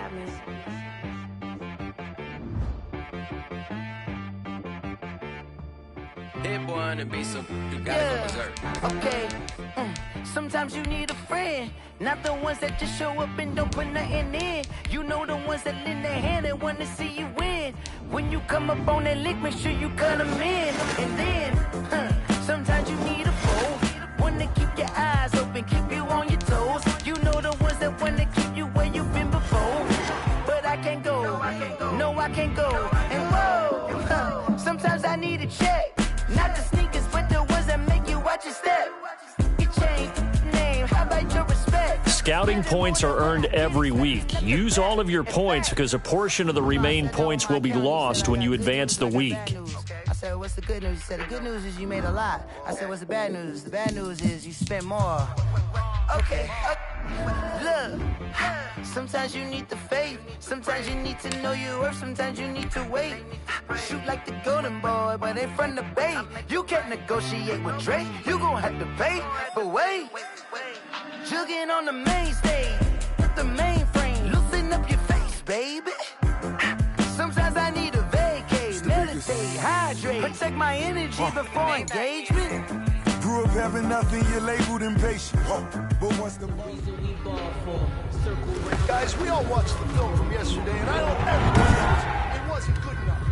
Hit boy on the beat, so you gotta go berserk. Okay. Sometimes you need a friend, not the ones that just show up and don't put nothing in. You know the ones that lend a hand and want to see you win. When you come up on that lick, make sure you cut them in. And then, sometimes you need a foe, one to keep your eyes open, keep you on your toes. You know the ones that want to keep you where you've been before. But I can't go, no I can't go. And whoa, sometimes I need a check. Not the sneakers, but the ones that make you watch your step. You change name, how about your respect? Scouting points are earned every week. Use all of your points because a portion of the remaining points will be lost when you advance the week. I said, what's the good news? He said, the good news is you made a lot. I said, what's the bad news? The bad news is you spent more. Okay. Look, sometimes you need the faith. Sometimes you need to know your worth. Sometimes you need to wait. Shoot like the golden boy, but in front of the bay. You can't negotiate with Drake. You gon' have to pay. But wait, jugging on the main stage with the mainframe. Loosen up your face, baby. Sometimes I need a vacate, meditate, hydrate, protect my energy before engagement. Grew up having nothing, you're labeled impatient. But what's the reason we ball for? Circle round. Guys, we all watched the film from yesterday, and I know everyone knows it wasn't good enough.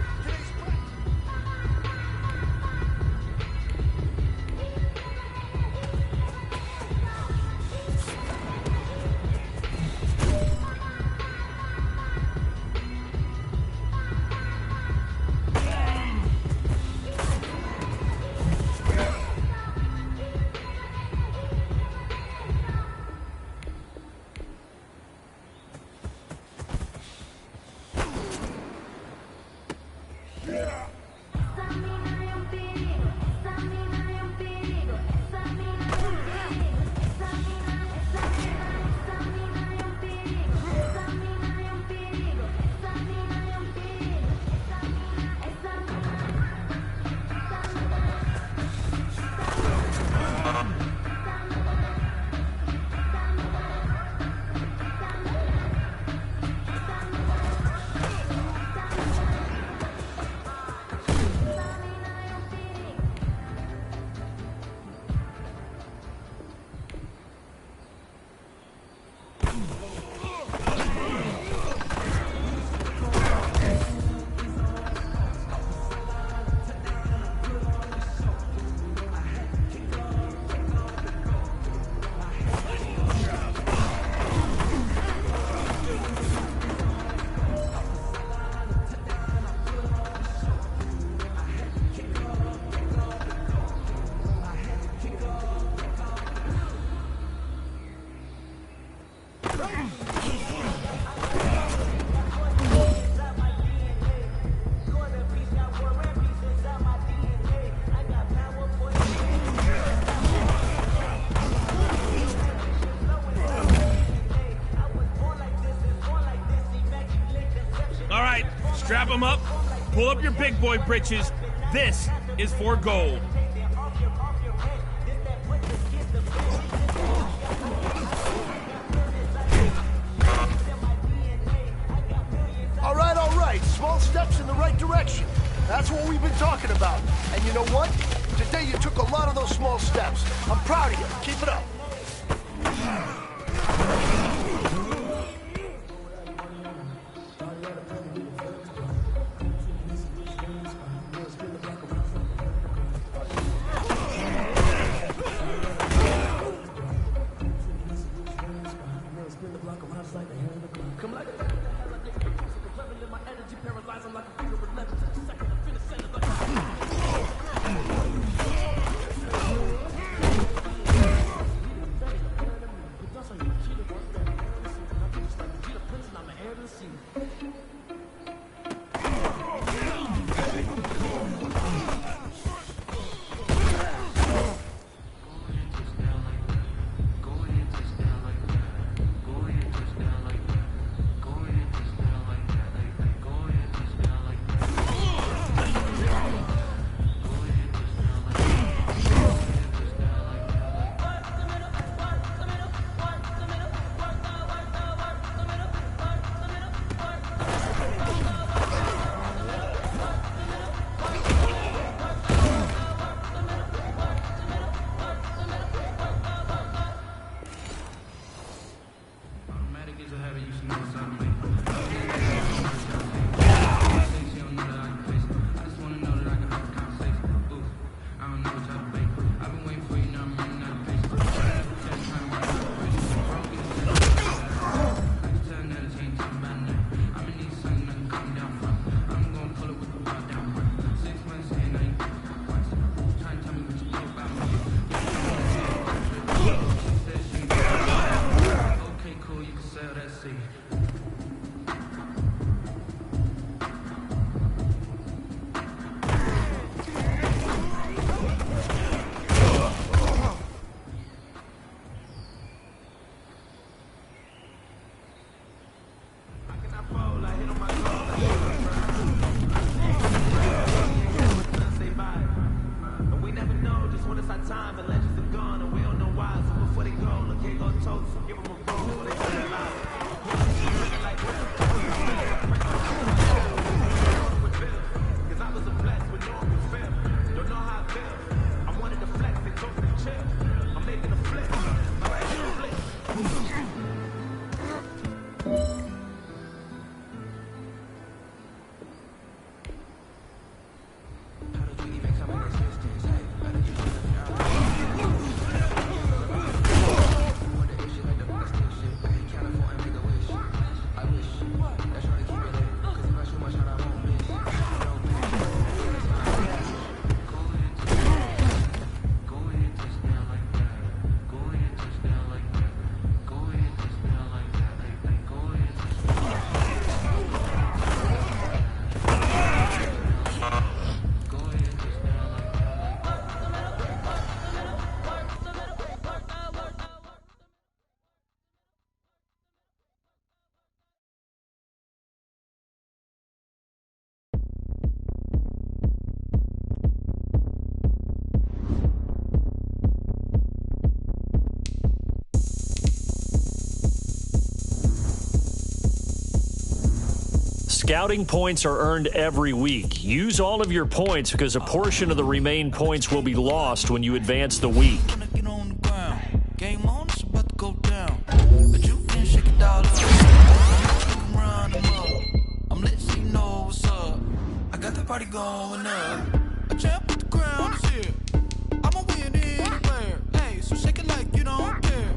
Strap them up, pull up your big boy britches. This is for gold. All right. Small steps in the right direction. That's what we've been talking about. And you know what? Today you took a lot of those small steps. I'm proud of you. Keep it up. Scouting points are earned every week. Use all of your points because a portion of the remaining points will be lost when you advance the week. Game on, it's about to go down. But you can shake it all up. Run them up. I'm lit, so you know what's up. I got the party going up. A champ with the ground is here. I'ma win anywhere. Hey, so shake it like you don't care.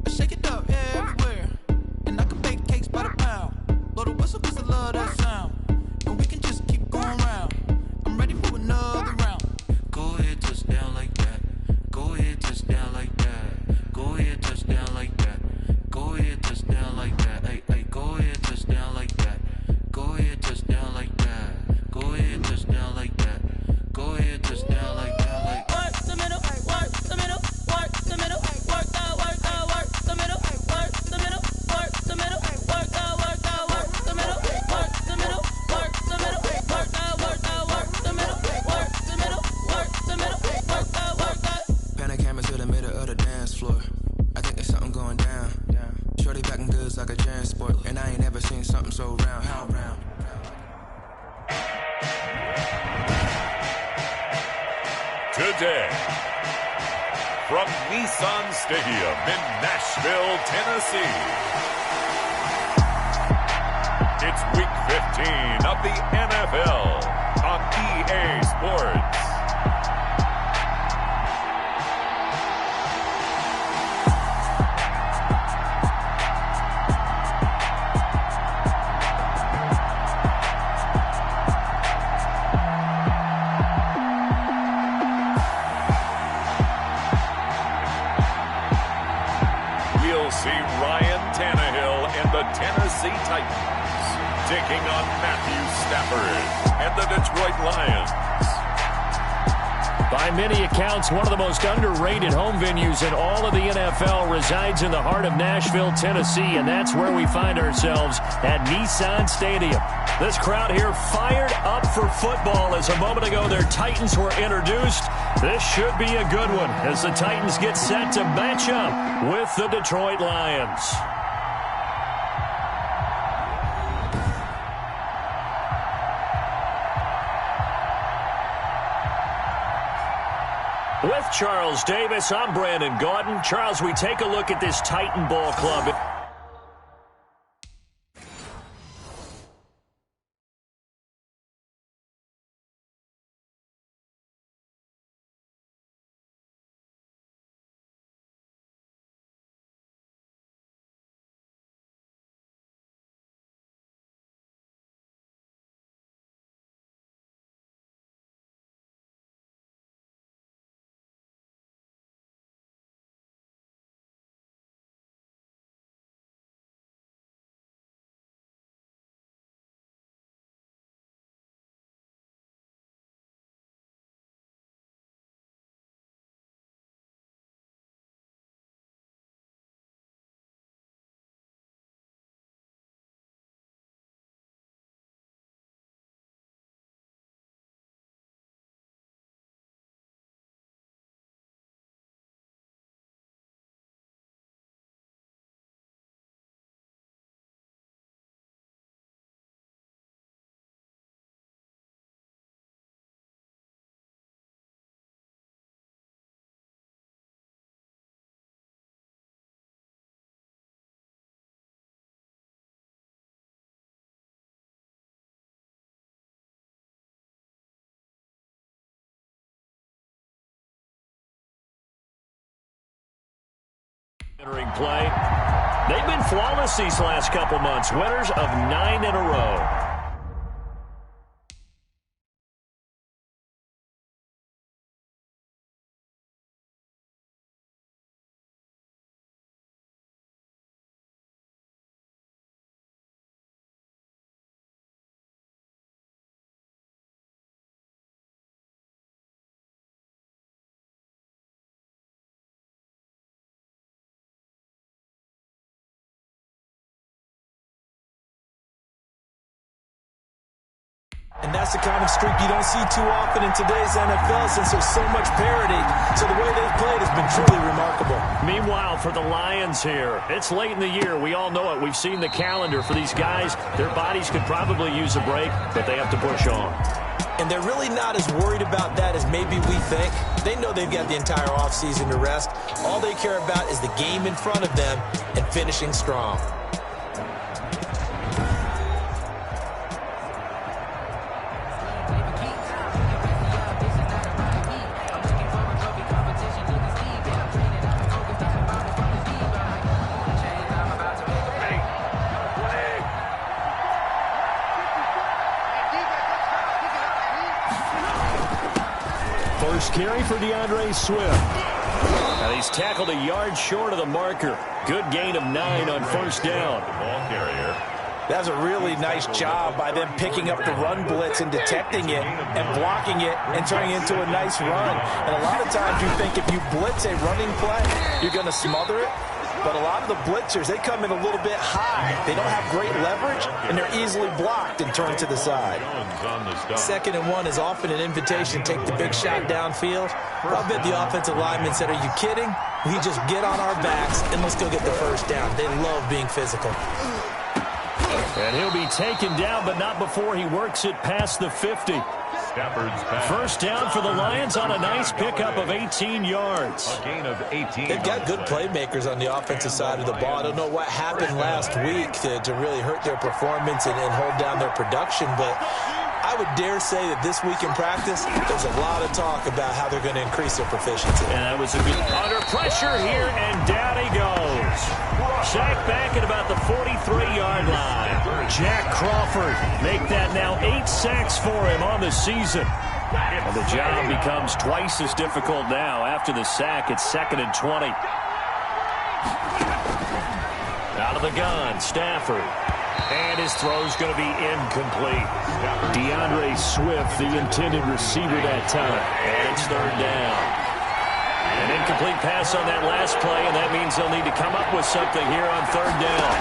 I shake it up everywhere. And I can bake cakes by the pound. Blow the whistle cause I love that sound. And we can just keep going round. I'm ready for another round. Go ahead, touch down like that. Go ahead, touch down like that. Go ahead, touch down like that. Go ahead, touch down like that. Hey, hey, go ahead, touch down like that. Go ahead, touch down like that. Go ahead, touch down like that. Go ahead, touch down like that. Like work the middle, work the middle, work the middle, work the middle, work the middle, work the middle, work the middle, work the middle, work the middle, work the middle, work the middle, work the middle, work the. Pan the camera to the middle of the dance floor. I think there's something going down. Shorty packing goods like a transport, and I ain't never seen something so round. How round? Today, from Nissan Stadium in Nashville, Tennessee, it's Week 15 of the NFL on EA Sports. Tennessee Titans taking on Matthew Stafford and the Detroit Lions. By many accounts, one of the most underrated home venues in all of the NFL resides in the heart of Nashville, Tennessee, and that's where we find ourselves at Nissan Stadium. This crowd here fired up for football as a moment ago their Titans were introduced. This should be a good one as the Titans get set to match up with the Detroit Lions. With Charles Davis, I'm Brandon Gautin. Charles, we take a look at this Titan Ball Club. Entering play. They've been flawless these last couple months. Winners of 9 in a row. And that's the kind of streak you don't see too often in today's NFL since there's so much parity. So the way they've played has been truly remarkable. Meanwhile, for the Lions here, it's late in the year. We all know it. We've seen the calendar for these guys. Their bodies could probably use a break, but they have to push on. And they're really not as worried about that as maybe we think. They know they've got the entire offseason to rest. All they care about is the game in front of them and finishing strong. First carry for DeAndre Swift. And he's tackled a yard short of the marker. Good gain of 9 on first down. Ball carrier. That's a really nice job by them picking up the run blitz and detecting it and blocking it and turning it into a nice run. And a lot of times you think if you blitz a running play, you're going to smother it. But a lot of the blitzers, they come in a little bit high. They don't have great leverage, and they're easily blocked and turned to the side. 2nd and 1 is often an invitation to take the big shot downfield. Well, I bet the offensive lineman said, are you kidding? We just get on our backs, and let's go get the first down. They love being physical. And he'll be taken down, but not before he works it past the 50. First down for the Lions on a nice pickup of 18 yards. A gain of 18. They've got good playmakers on the offensive side of the ball. I don't know what happened last week to really hurt their performance and hold down their production, but I would dare say that this week in practice, there's a lot of talk about how they're going to increase their proficiency. And that was a good under pressure here, and down he goes. Sacked back at about the 43-yard line. Jack Crawford make that now 8 sacks for him on the season. And the job becomes twice as difficult now after the sack. It's 2nd and 20. Out of the gun, Stafford. And his throw's going to be incomplete. DeAndre Swift, the intended receiver that time. And it's 3rd down. An incomplete pass on that last play, and that means they'll need to come up with something here on 3rd down.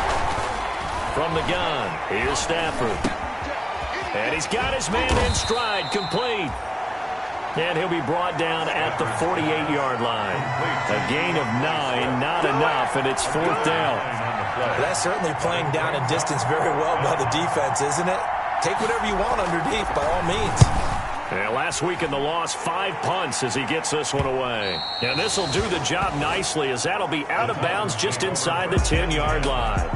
From the gun, here's Stafford. And he's got his man in stride, complete. And he'll be brought down at the 48-yard line. A gain of 9, not enough, and it's 4th down. That's certainly playing down in distance very well by the defense, isn't it? Take whatever you want underneath, by all means. And last week in the loss, 5 punts as he gets this one away. And this will do the job nicely as that'll be out of bounds just inside the 10-yard line.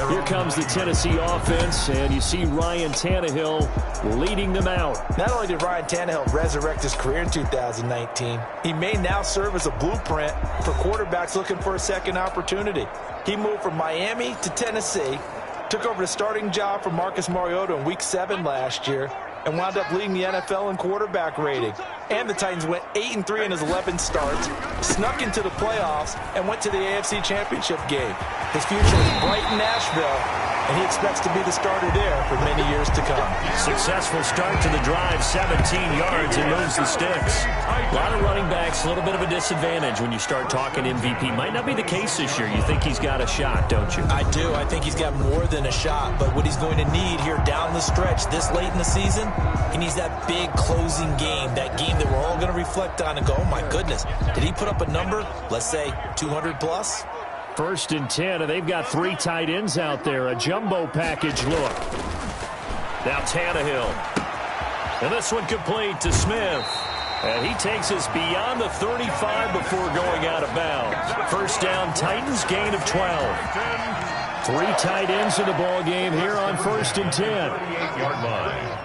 Here comes the Tennessee offense, and you see Ryan Tannehill leading them out. Not only did Ryan Tannehill resurrect his career in 2019, he may now serve as a blueprint for quarterbacks looking for a second opportunity. He moved from Miami to Tennessee, took over the starting job from Marcus Mariota in Week 7 last year, and wound up leading the NFL in quarterback rating. And the Titans went 8-3 in his 11 starts, snuck into the playoffs, and went to the AFC Championship game. His future is bright in Nashville, and he expects to be the starter there for many years to come. Successful start to the drive, 17 yards, and moves the sticks. A lot of running backs, a little bit of a disadvantage when you start talking MVP. Might not be the case this year. You think he's got a shot, don't you? I do. I think he's got more than a shot, but what he's going to need here down the stretch this late in the season, he needs that big closing game, that game that we're all going to reflect on and go, oh my goodness, did he put up a number, let's say 200 plus? 1st and 10, and they've got 3 tight ends out there. A jumbo package look. Now Tannehill. And this one complete to Smith. And he takes us beyond the 35 before going out of bounds. First down, Titans, gain of 12. 3 tight ends in the ball game here on 1st and 10. 38-yard line.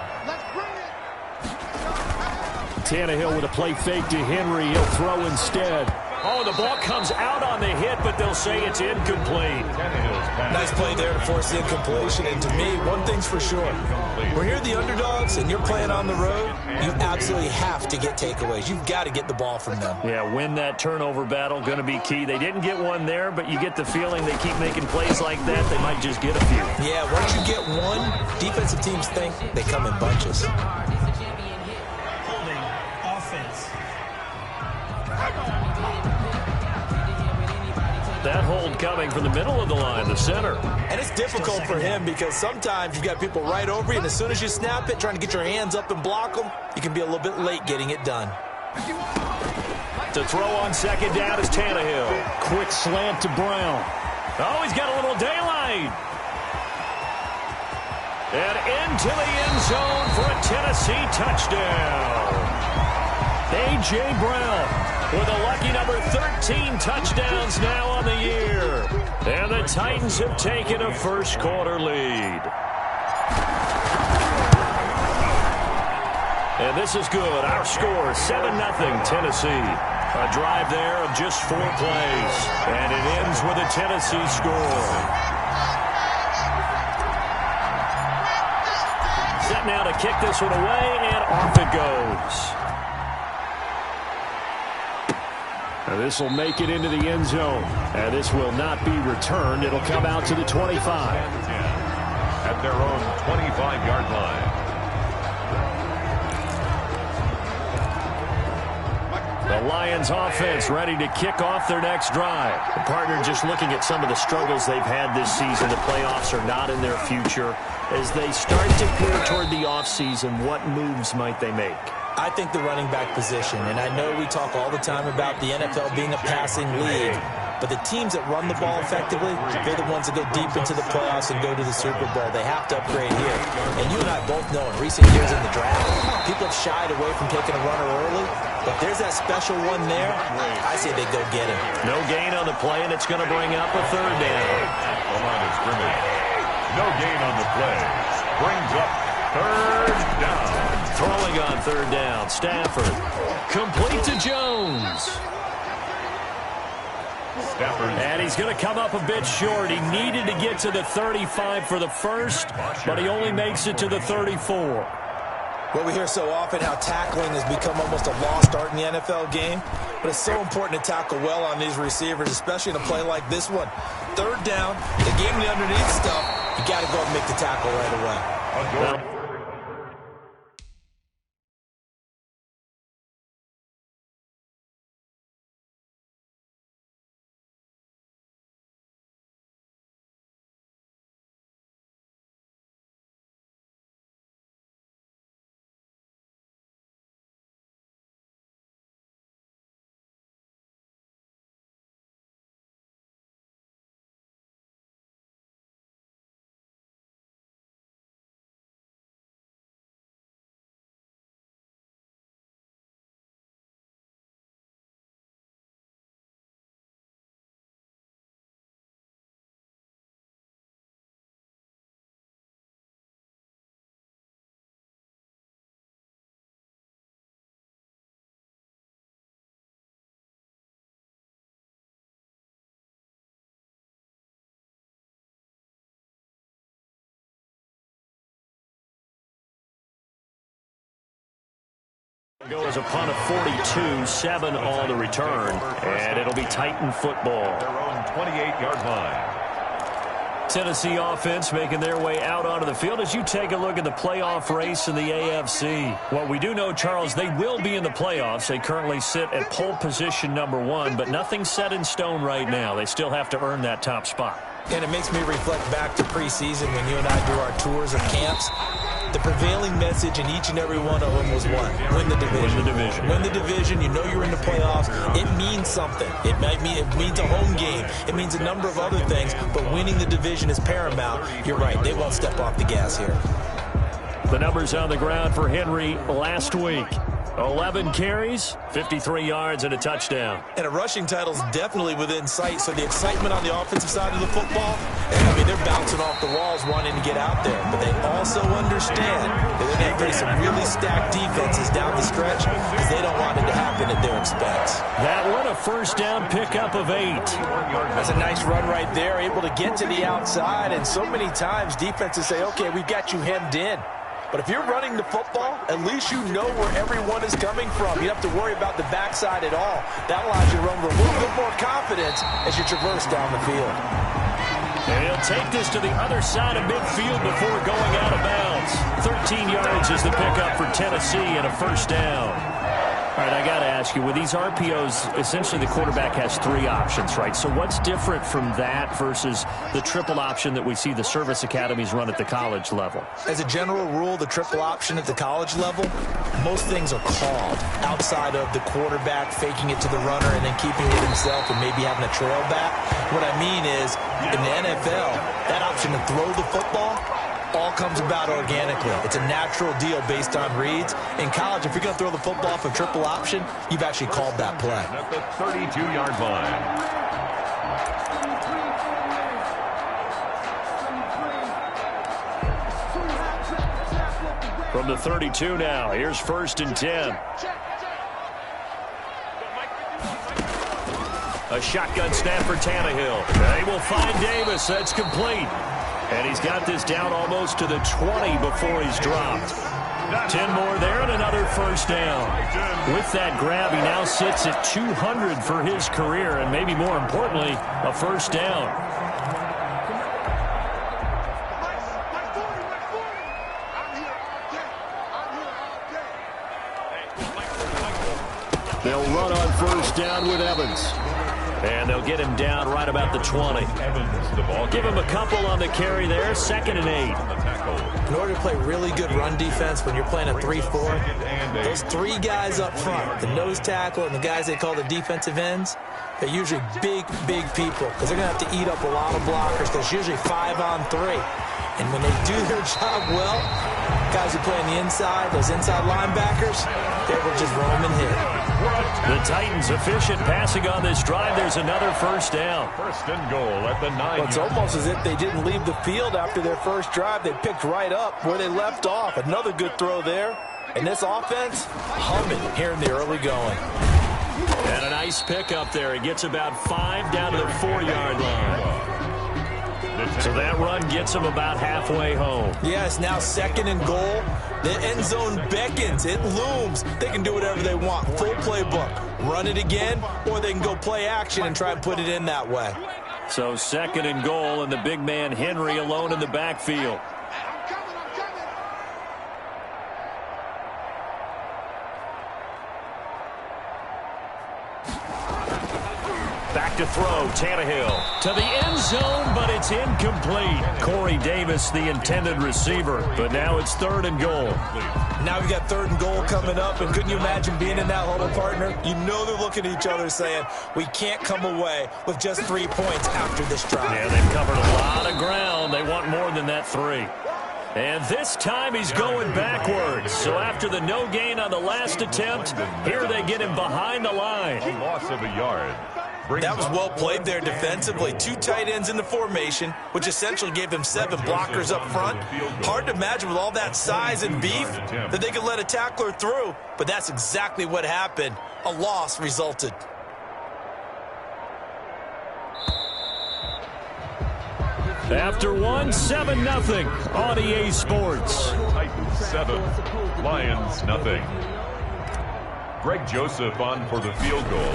Tannehill with a play fake to Henry. He'll throw instead. Oh, the ball comes out on the hit, but they'll say it's incomplete. Nice play there to force the incompletion. And to me, one thing's for sure. When you're the underdogs and you're playing on the road, you absolutely have to get takeaways. You've got to get the ball from them. Yeah, win that turnover battle, going to be key. They didn't get one there, but you get the feeling they keep making plays like that, they might just get a few. Yeah, once you get one, defensive teams think they come in bunches. Holding offense. That hold coming from the middle of the line, the center. And it's difficult for him because sometimes you've got people right over you, and as soon as you snap it, trying to get your hands up and block them, you can be a little bit late getting it done. To throw on second down is Tannehill. Quick slant to Brown. Oh, he's got a little daylight. And into the end zone for a Tennessee touchdown. A.J. Brown with a lucky number 13 touchdowns now on the year. And the Titans have taken a first quarter lead. And this is good. Our score, 7-0 Tennessee. A drive there of just 4 plays. And it ends with a Tennessee score. Set now to kick this one away, and off it goes. Now this will make it into the end zone. And this will not be returned. It'll come out to the 25. At their own 25-yard line. The Lions offense ready to kick off their next drive. The partner just looking at some of the struggles they've had this season. The playoffs are not in their future. As they start to peer toward the offseason, what moves might they make? I think the running back position, and I know we talk all the time about the NFL being a passing league, but the teams that run the ball effectively, they're the ones that go deep into the playoffs and go to the Super Bowl. They have to upgrade here. And you and I both know in recent years in the draft, people have shied away from taking a runner early, but there's that special one there. I say they go get him. No gain on the play, and it's going to bring up a third down. The line of scrimmage. No gain on the play. Brings up third down. Throwing on third down, Stafford. Complete to Jones. And he's going to come up a bit short. He needed to get to the 35 for the first, but he only makes it to the 34. Well, we hear so often how tackling has become almost a lost art in the NFL game, but it's so important to tackle well on these receivers, especially in a play like this one. Third down, the game the underneath stuff, you got to go and make the tackle right away. Go as a punt of 42, 7 on the return, and it'll be Titan football. Their own 28-yard line. Tennessee offense making their way out onto the field as you take a look at the playoff race in the AFC. Well, we do know, Charles, they will be in the playoffs. They currently sit at pole position number 1, but nothing's set in stone right now. They still have to earn that top spot. And it makes me reflect back to preseason when you and I do our tours of camps. The prevailing message in each and every one of them was what? Win the division. Win the division. Win the division. You know you're in the playoffs. It means something. It means a home game. It means a number of other things, but winning the division is paramount. You're right. They won't step off the gas here. The numbers on the ground for Henry last week. 11 carries, 53 yards, and a touchdown. And a rushing title is definitely within sight, so the excitement on the offensive side of the football, I mean, they're bouncing off the walls wanting to get out there. But they also understand that they're going to face some really stacked defenses down the stretch because they don't want it to happen at their expense. That one, a first down pickup of 8. That's a nice run right there, able to get to the outside. And so many times defenses say, okay, we've got you hemmed in. But if you're running the football, at least you know where everyone is coming from. You don't have to worry about the backside at all. That allows you to run with a little bit more confidence as you traverse down the field. And he'll take this to the other side of midfield before going out of bounds. 13 yards is the pickup for Tennessee and a first down. All right, I got to ask you, with these RPOs, essentially the quarterback has 3 options, right? So what's different from that versus the triple option that we see the service academies run at the college level? As a general rule, the triple option at the college level, most things are called outside of the quarterback faking it to the runner and then keeping it himself and maybe having a trail back. What I mean is, in the NFL, that option to throw the football all comes about organically. It's a natural deal based on reads. In college, if you're going to throw the football for triple option, you've actually called that play. At the 32-yard line. From the 32 now, here's 1st and 10. A shotgun snap for Tannehill. They will find Davis. That's complete. And he's got this down almost to the 20 before he's dropped. 10 more there and another first down. With that grab, he now sits at 200 for his career, and maybe more importantly, a first down. They'll run on first down with Evans. And they'll get him down right about the 20. Give him a couple on the carry there. 2nd and 8. In order to play really good run defense when you're playing a 3-4, those 3 guys up front, the nose tackle and the guys they call the defensive ends, they're usually big people because they're going to have to eat up a lot of blockers because it's usually 5 on 3. And when they do their job well, guys who play on the inside, those inside linebackers, they will just roam and hit. The Titans efficient passing on this drive. There's another first down. 1st and goal at the 9. Well, it's almost as if they didn't leave the field after their first drive. They picked right up where they left off. Another good throw there. And this offense, humming here in the early going. And a nice pickup there. He gets about 5 down to the 4-yard line. So that run gets him about halfway home. Yeah, it's now 2nd and goal. The end zone beckons. It looms. They can do whatever they want. Full playbook. Run it again, or they can go play action and try and put it in that way. So 2nd and goal, and the big man Henry alone in the backfield. Back to throw, Tannehill to the end zone, but it's incomplete. Corey Davis, the intended receiver, but now it's 3rd and goal. Now we got 3rd and goal coming up, and couldn't you imagine being in that huddle, partner? You know they're looking at each other saying, we can't come away with just 3 points after this drive. Yeah, they've covered a lot of ground. They want more than that 3. And this time he's going backwards. So after the no gain on the last attempt, here they get him behind the line. A loss of a yard. That was well played there defensively. 2 tight ends in the formation, which essentially gave them 7 blockers up front. Hard to imagine with all that size and beef that they could let a tackler through, but that's exactly what happened. A loss resulted. After 7-0 on EA Sports. Titans 7, Lions nothing. Greg Joseph on for the field goal.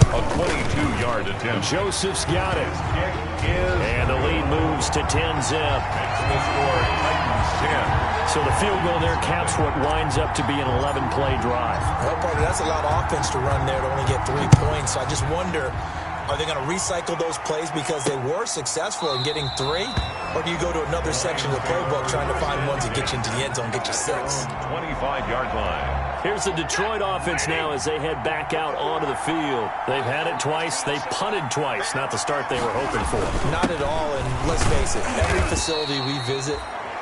A 22-yard attempt. Joseph's got it. Kick is and the lead moves to 10-zip. the score, Titans 10. So the field goal there caps what winds up to be an 11-play drive. Well, partner, that's a lot of offense to run there to only get 3 points. So I just wonder, are they going to recycle those plays because they were successful in getting 3? Or do you go to another section of the playbook trying to find ones that get you into the end zone, get you 6? 25-yard line. Here's the Detroit offense now as they head back out onto the field. They've had it twice. They've punted twice. Not the start they were hoping for. Not at all, and let's face it, every facility we visit,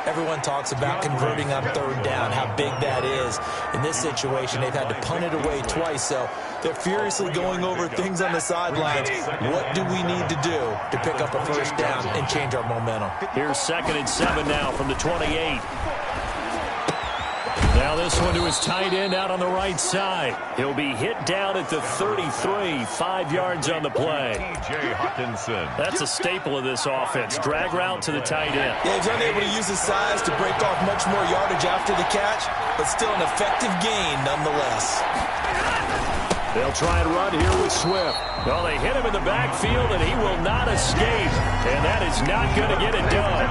Everyone talks about converting on third down, how big that is. In this situation, they've had to punt it away twice, so they're furiously going over things on the sidelines. What do we need to do to pick up a first down and change our momentum? Here's 2nd and 7 now from the 28. Now this one to his tight end out on the right side. He'll be hit down at the 33, 5 yards on the play. T.J. Hawkinson. That's a staple of this offense. Drag route to the tight end. Yeah, he's unable to use his size to break off much more yardage after the catch, but still an effective gain nonetheless. They'll try and run here with Swift. Well, they hit him in the backfield, and he will not escape. And that is not going to get it done.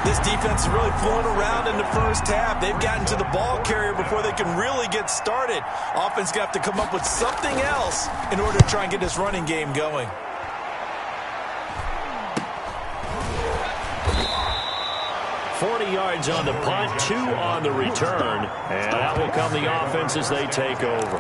This defense is really flown around in the first half. They've gotten to the ball carrier before they can really get started. Offense going to have to come up with something else in order to try and get this running game going. Yards on the punt, 2 on the return, and that will come the offense as they take over.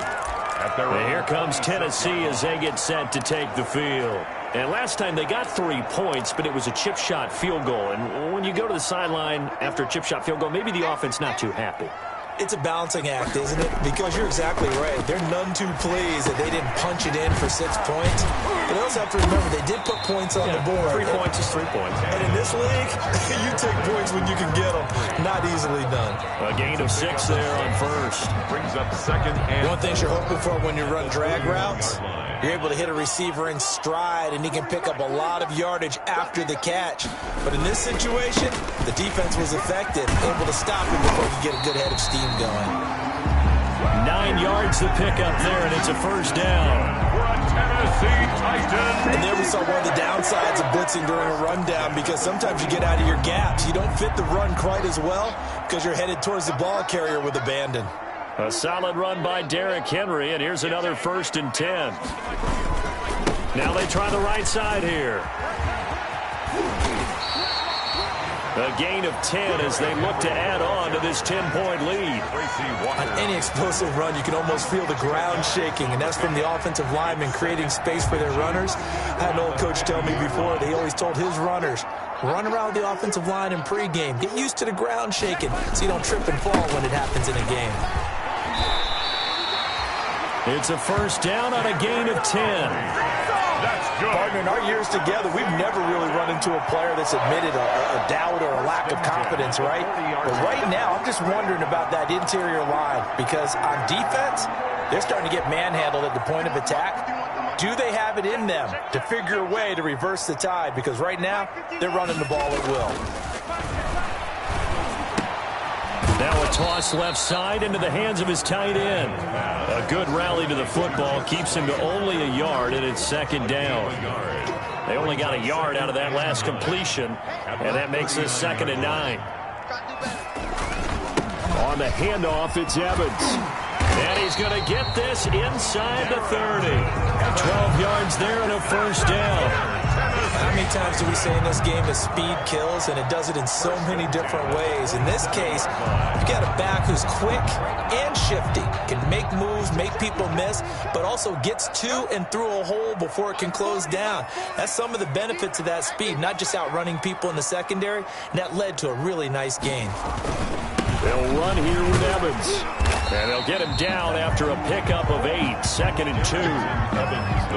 And here comes Tennessee as they get set to take the field. And last time they got 3 points, but it was a chip shot field goal. And when you go to the sideline after a chip shot field goal, maybe the offense not too happy. It's a balancing act, isn't it? Because you're exactly right. They're none too pleased that they didn't punch it in for 6 points. But they also have to remember they did put points on the board. 3 points is 3 points. And in this league, you take points when you can get them. Not easily done. A gain of 6 there on first. Brings up 2nd and... One thing you're hoping for when you run drag routes, you're able to hit a receiver in stride, and he can pick up a lot of yardage after the catch. But in this situation, the defense was effective, able to stop him before he could get a good head of steam going. 9 yards to pick up there, and it's a first down. And there we saw one of the downsides of blitzing during a rundown, because sometimes you get out of your gaps. You don't fit the run quite as well because you're headed towards the ball carrier with abandon. A solid run by Derrick Henry, and here's another 1st and 10. Now they try the right side here. A gain of 10 as they look to add on to this 10-point lead. On any explosive run, you can almost feel the ground shaking, and that's from the offensive linemen creating space for their runners. I had an old coach tell me before, they always told his runners, run around the offensive line in pregame. Get used to the ground shaking so you don't trip and fall when it happens in a game. It's a first down on a gain of 10. That's good. Partner, in our years together, we've never really run into a player that's admitted a doubt or a lack of confidence, right? But right now, I'm just wondering about that interior line, because on defense, they're starting to get manhandled at the point of attack. Do they have it in them to figure a way to reverse the tide? Because right now, they're running the ball at will. Now a toss left side into the hands of his tight end. A good rally to the football keeps him to only a yard, and it's 2nd down. They only got a yard out of that last completion, and that makes this 2nd and 9. On the handoff, it's Evans. And he's going to get this inside the 30. 12 yards there and a first down. How many times do we say in this game that speed kills, and it does it in so many different ways? In this case, you've got a back who's quick and shifty, can make moves, make people miss, but also gets to and through a hole before it can close down. That's some of the benefits of that speed, not just outrunning people in the secondary, and that led to a really nice gain. They'll run here with Evans. And they'll get him down after a pickup of 8, 2nd and 2.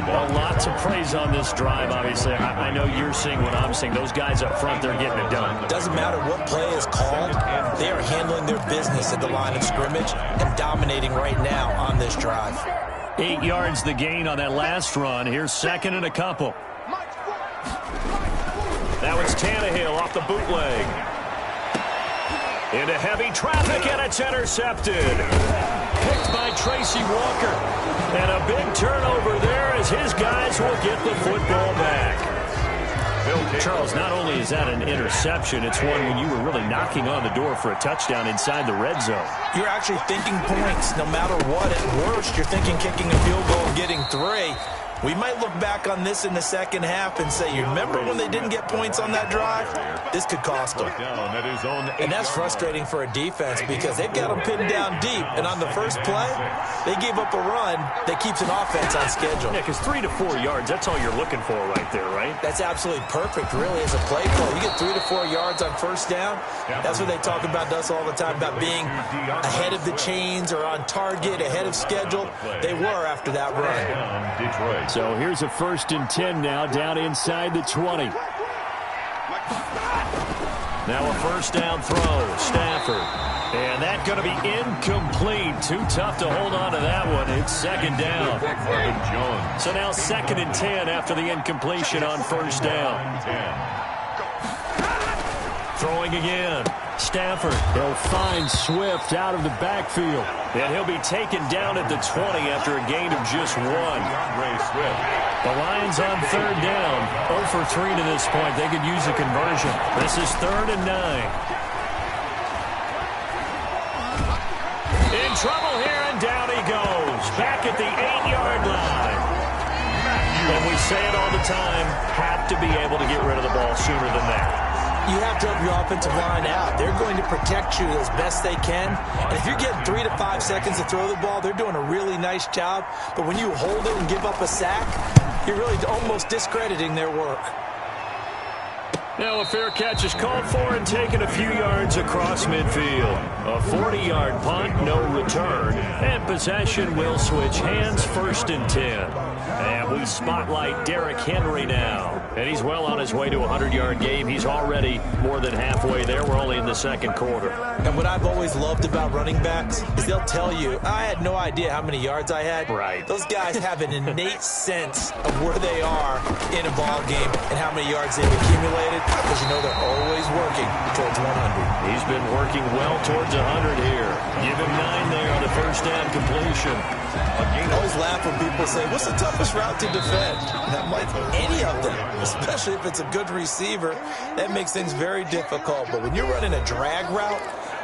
Well, lots of praise on this drive, obviously. I know you're seeing what I'm seeing. Those guys up front, they're getting it done. Doesn't matter what play is called. They are handling their business at the line of scrimmage and dominating right now on this drive. 8 yards the gain on that last run. Here's 2nd and a couple. Now it's Tannehill off the bootleg. Into heavy traffic, and it's intercepted. Picked by Tracy Walker. And a big turnover there as his guys will get the football back. Charles, not only is that an interception, it's one when you were really knocking on the door for a touchdown inside the red zone. You're actually thinking points no matter what. At worst, you're thinking kicking a field goal and getting 3. We might look back on this in the second half and say, you remember when they didn't get points on that drive? This could cost them. And that's frustrating for a defense because they've got them pinned down deep. And on the first play, they gave up a run that keeps an offense on schedule. Yeah, because 3 to 4 yards, that's all you're looking for right there, right? That's absolutely perfect, really, as a play call. You get 3 to 4 yards on first down. That's what they talk about to us all the time, about being ahead of the chains or on target, ahead of schedule. They were after that run. So here's a 1st and 10 now, down inside the 20. Now a first down throw, Stafford. And that's going to be incomplete. Too tough to hold on to that one. It's 2nd down. So now 2nd and 10 after the incompletion on first down. Throwing again. Stafford. He'll find Swift out of the backfield. And he'll be taken down at the 20 after a gain of just 1. The Lions on 3rd down. 0 for 3 to this point. They could use a conversion. This is 3rd and 9. In trouble here, and down he goes. Back at the 8-yard line. And we say it all the time, have to be able to get rid of the ball sooner than that. You have to help your offensive line out. They're going to protect you as best they can. And if you're getting 3 to 5 seconds to throw the ball, they're doing a really nice job. But when you hold it and give up a sack, you're really almost discrediting their work. Now a fair catch is called for and taken a few yards across midfield. A 40-yard punt, no return. And possession will switch hands, 1st and 10. And we spotlight Derrick Henry now. And he's well on his way to a 100-yard game. He's already more than halfway there. We're only in the 2nd quarter. And what I've always loved about running backs is they'll tell you, I had no idea how many yards I had. Right. Those guys have an innate sense of where they are in a ball game and how many yards they've accumulated, because you know they're always working towards 100. He's been working well towards 100 here. Give him 9 there on the first down completion. I always laugh when people say, what's the toughest route to defend? And I'm like, any of them, especially if it's a good receiver. That makes things very difficult. But when you're running a drag route,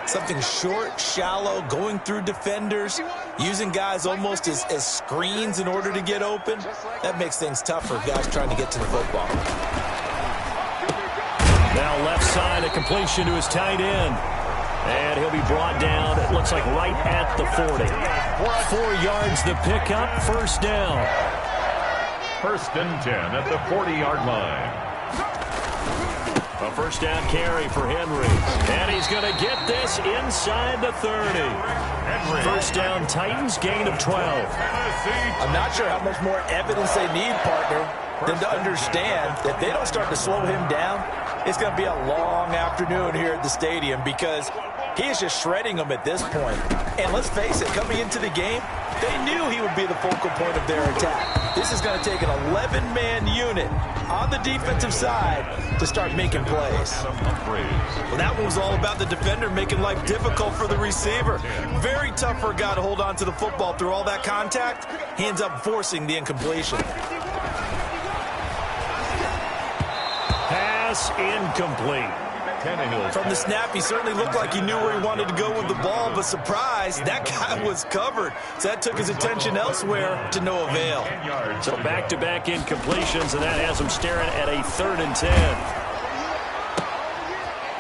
something short, shallow, going through defenders, using guys almost as screens in order to get open, that makes things tough for guys trying to get to the football. Now left side, a completion to his tight end. And he'll be brought down, it looks like right at the 40. 4 yards the pickup, 1st down. 1st and 10 at the 40-yard line. A first down carry for Henry. And he's going to get this inside the 30. First down Titans, gain of 12. I'm not sure how much more evidence they need, partner, than to understand that they don't start to slow him down. It's going to be a long afternoon here at the stadium because he is just shredding them at this point. And let's face it, coming into the game, they knew he would be the focal point of their attack. This is going to take an 11-man unit on the defensive side to start making plays. Well, that one was all about the defender making life difficult for the receiver. Very tough for a guy to hold on to the football through all that contact. He ends up forcing the incompletion. Pass incomplete. From the snap, he certainly looked like he knew where he wanted to go with the ball, but surprise, that guy was covered. So that took his attention elsewhere to no avail. So back-to-back incompletions, and that has him staring at a 3rd and 10.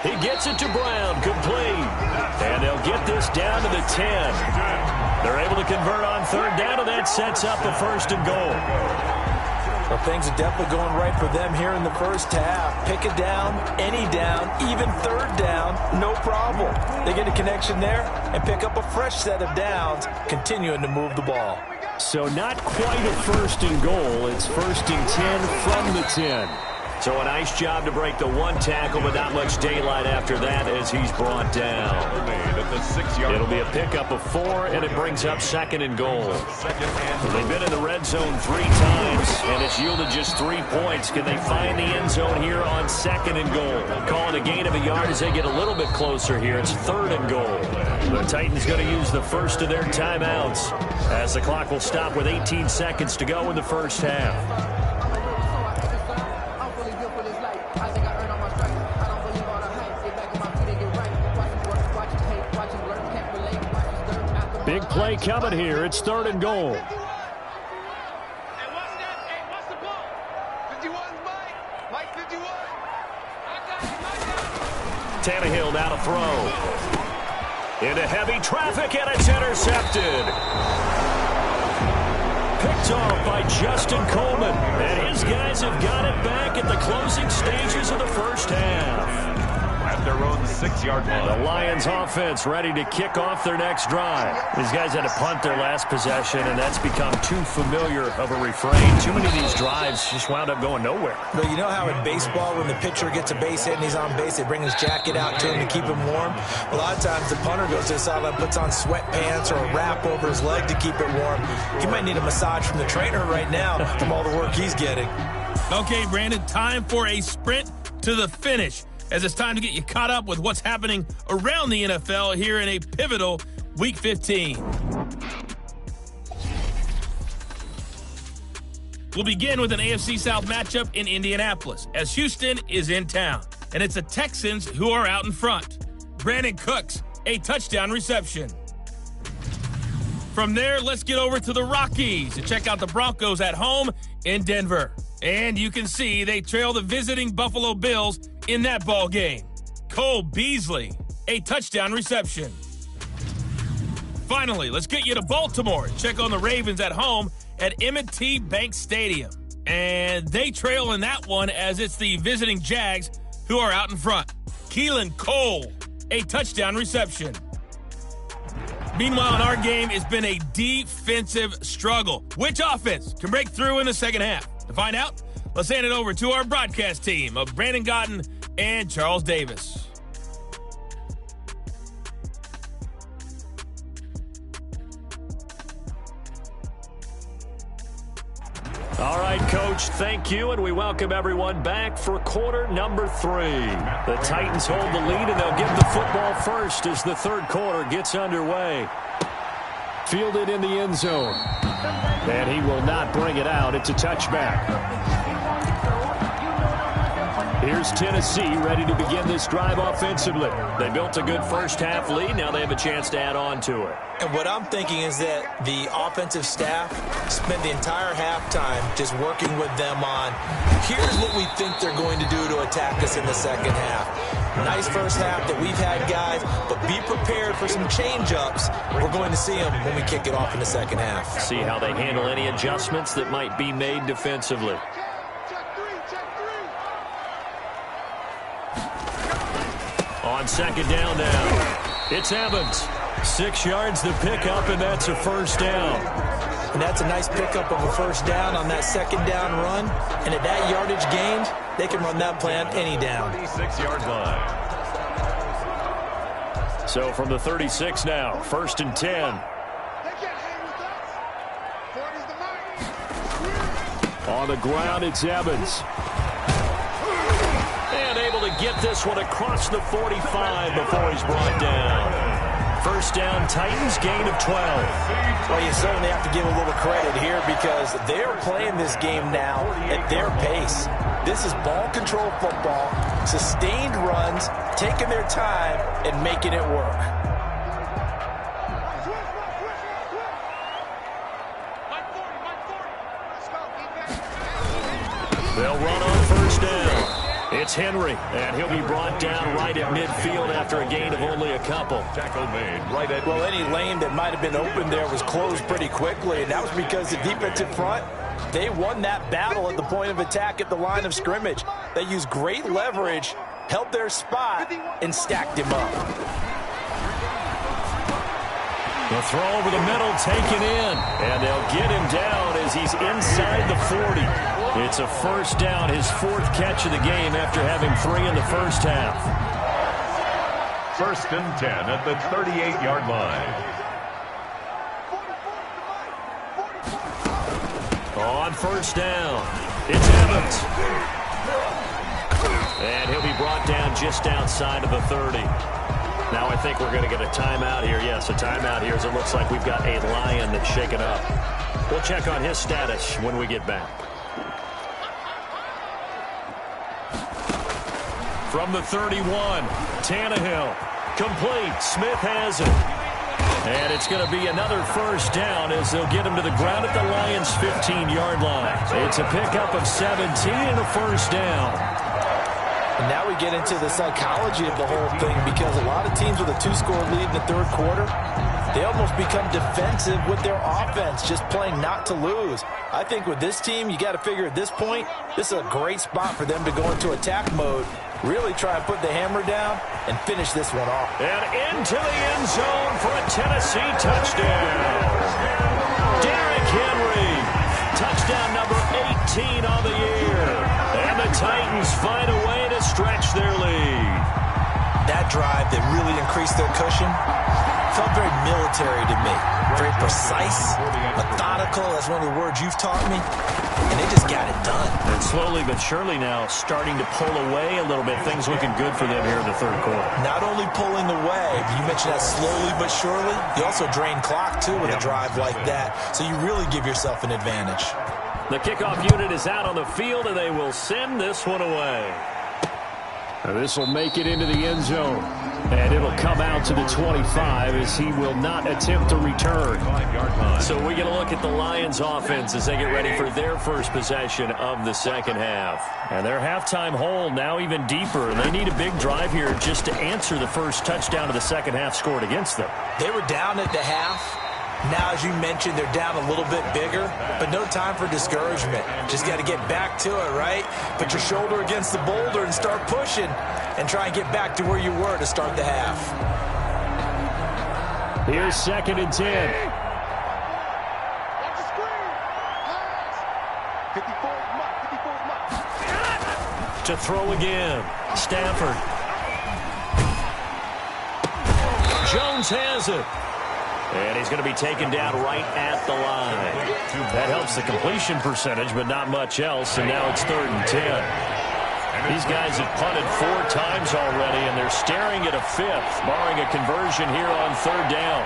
He gets it to Brown, complete. And they'll get this down to the 10. They're able to convert on 3rd down, and that sets up a 1st and goal. Well, things are definitely going right for them here in the first half. Pick a down, any down, even 3rd down, no problem. They get a connection there and pick up a fresh set of downs, continuing to move the ball. So not quite a 1st and goal. It's 1st and 10 from the 10. So a nice job to break the 1 tackle, but not much daylight after that as he's brought down. It'll be a pickup of 4, and it brings up 2nd and goal. They've been in the red zone 3 times, and it's yielded just 3 points. Can they find the end zone here on 2nd and goal? Call it a gain of a yard as they get a little bit closer here. It's 3rd and goal. The Titans going to use the first of their timeouts as the clock will stop with 18 seconds to go in the first half. Big play coming here. It's 3rd and goal. Tannehill now to throw. Into heavy traffic, and it's intercepted. Picked off by Justin Coleman. And his guys have got it back at the closing stages of the first half. At their own 6-yard line. The Lions offense ready to kick off their next drive. These guys had to punt their last possession, and that's become too familiar of a refrain. Too many of these drives just wound up going nowhere. But you know how in baseball, when the pitcher gets a base hit and he's on base, they bring his jacket out to him to keep him warm? A lot of times the punter goes to the sideline, puts on sweatpants or a wrap over his leg to keep it warm. He might need a massage from the trainer right now from all the work he's getting. Okay, Brandon, time for a sprint to the finish, as it's time to get you caught up with what's happening around the NFL here in a pivotal Week 15. We'll begin with an AFC South matchup in Indianapolis, as Houston is in town, and it's the Texans who are out in front. Brandon Cooks, a touchdown reception. From there, let's get over to the Rockies to check out the Broncos at home in Denver. And you can see they trail the visiting Buffalo Bills in that ball game. Cole Beasley, a touchdown reception. Finally, let's get you to Baltimore and check on the Ravens at home at M&T Bank Stadium. And they trail in that one as it's the visiting Jags who are out in front. Keelan Cole, a touchdown reception. Meanwhile, in our game, it's been a defensive struggle. Which offense can break through in the second half? To find out, let's hand it over to our broadcast team of Brandon Gotten and Charles Davis. All right, Coach, thank you, and we welcome everyone back for quarter number 3. The Titans hold the lead, and they'll give the football first as the third quarter gets underway. Fielded in the end zone. And he will not bring it out. It's a touchback. Here's Tennessee ready to begin this drive offensively. They built a good first half lead. Now they have a chance to add on to it. And what I'm thinking is that the offensive staff spent the entire halftime just working with them on, here's what we think they're going to do to attack us in the second half. Nice first half that we've had, guys, but be prepared for some change-ups. We're going to see them when we kick it off in the second half. See how they handle any adjustments that might be made defensively. On second down now, it's Evans. 6 yards the pickup, and that's a first down. And that's a nice pickup of a first down on that second down run. And at that yardage gained, they can run that play on any down. 36-yard line. So from the 36 now, 1st and 10. On the ground, it's Evans. And able to get this one across the 45 before he's brought down. First down, Titans, gain of 12. Well, you certainly have to give a little credit here because they're playing this game now at their pace. This is ball control football, sustained runs, taking their time and making it work. They'll run on first down. It's Henry, and he'll be brought down right at midfield after a gain of only a couple. Tackle made right at... Well, any lane that might have been open there was closed pretty quickly, and that was because the defensive front, they won that battle at the point of attack at the line of scrimmage. They used great leverage, held their spot, and stacked him up. The throw over the middle taken in, and they'll get him down as he's inside the 40. It's a first down, his 4th catch of the game after having 3 in the first half. 1st and 10 at the 38-yard line. On first down, it's Evans. And he'll be brought down just outside of the 30. Now I think we're going to get a timeout here. Yes, a timeout here as it looks like we've got a Lion that's shaken up. We'll check on his status when we get back. From the 31, Tannehill. Complete. Smith has it. And it's going to be another first down as they'll get him to the ground at the Lions' 15-yard line. It's a pickup of 17 and a first down. And now we get into the psychology of the whole thing, because a lot of teams with a 2-score lead in the third quarter, they almost become defensive with their offense, just playing not to lose. I think with this team, you got to figure at this point, this is a great spot for them to go into attack mode, really try and put the hammer down and finish this one off. And into the end zone for a Tennessee touchdown. Derrick Henry, touchdown number 18 on the year. And the Titans find a way to stretch their lead. That drive that really increased their cushion felt very military to me. Very precise, methodical. That's one of the words you've taught me. And they just got it done. And slowly but surely now starting to pull away a little bit. Things looking good for them here in the third quarter. Not only pulling away, you mentioned that slowly but surely. You also drain clock, too, with a drive like that. So you really give yourself an advantage. The kickoff unit is out on the field, and they will send this one away. Now this will make it into the end zone. And it'll come out to the 25 as he will not attempt to return. So we get a look at the Lions offense as they get ready for their first possession of the second half. And their halftime hole now even deeper. And they need a big drive here just to answer the first touchdown of the second half scored against them. They were down at the half. Now, as you mentioned, they're down a little bit bigger, but no time for discouragement. Just got to get back to it, right? Put your shoulder against the boulder and start pushing and try and get back to where you were to start the half. Here's 2nd and 10. To throw again. Stafford. Jones has it. And he's going to be taken down right at the line. That helps the completion percentage, but not much else. And now it's 3rd and 10. These guys have punted 4 times already, and they're staring at a 5th, barring a conversion here on 3rd down.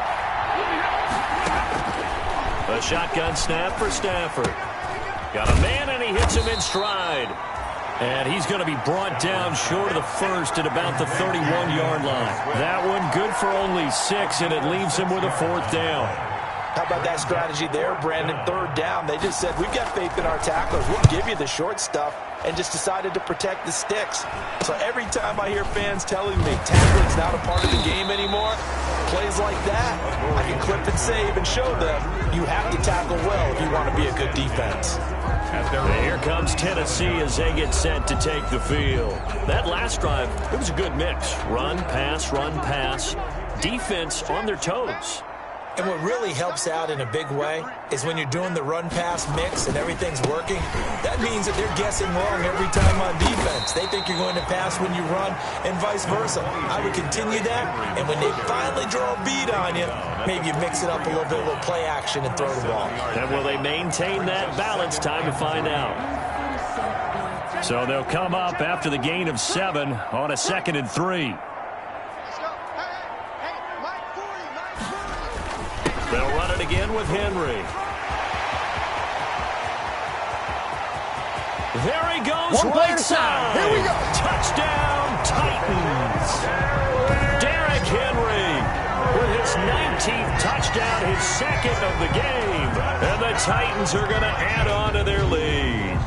A shotgun snap for Stafford. Got a man, and he hits him in stride. And he's going to be brought down short of the first at about the 31-yard line. That one good for only 6, and it leaves him with a 4th down. How about that strategy there, Brandon? 3rd down. They just said, we've got faith in our tacklers. We'll give you the short stuff, and just decided to protect the sticks. So every time I hear fans telling me tackling's not a part of the game anymore, plays like that, I can clip and save and show them you have to tackle well if you want to be a good defense. And here comes Tennessee as they get set to take the field. That last drive, it was a good mix. Run, pass, defense on their toes. And what really helps out in a big way is when you're doing the run-pass mix and everything's working, that means that they're guessing wrong every time on defense. They think you're going to pass when you run and vice versa. I would continue that, and when they finally draw a bead on you, maybe you mix it up a little bit, a little play action, and throw the ball. And will they maintain that balance? Time to find out. So they'll come up after the gain of 7 on a 2nd and 3. They'll run it again with Henry. There he goes, right side. Here we go. Touchdown, Titans. Derrick Henry with his 19th touchdown, his 2nd of the game. And the Titans are going to add on to their lead.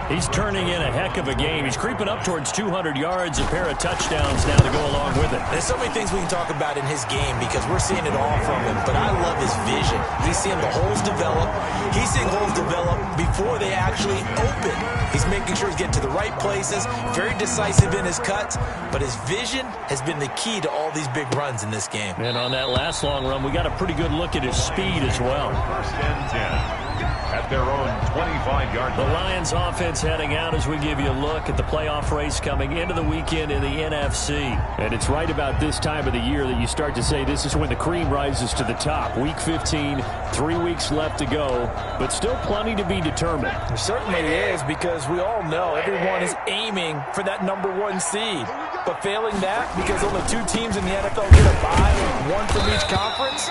He's turning in a heck of a game. He's creeping up towards 200 yards, a pair of touchdowns now to go along with it. There's so many things we can talk about in his game because we're seeing it all from him, but I love his vision. He's seeing the holes develop. He's seeing holes develop before they actually open. He's making sure he's getting to the right places, very decisive in his cuts, but his vision has been the key to all these big runs in this game. And on that last long run, we got a pretty good look at his speed as well. 1st and 10. At their own 25-yard The line. Lions offense heading out as we give you a look at the playoff race coming into the weekend in the NFC. And it's right about this time of the year that you start to say this is when the cream rises to the top. Week 15, 3 weeks left to go, but still plenty to be determined. It certainly is, because we all know everyone is aiming for that #1 seed. But failing that, because only 2 teams in the NFL get a bye, 1 from each conference,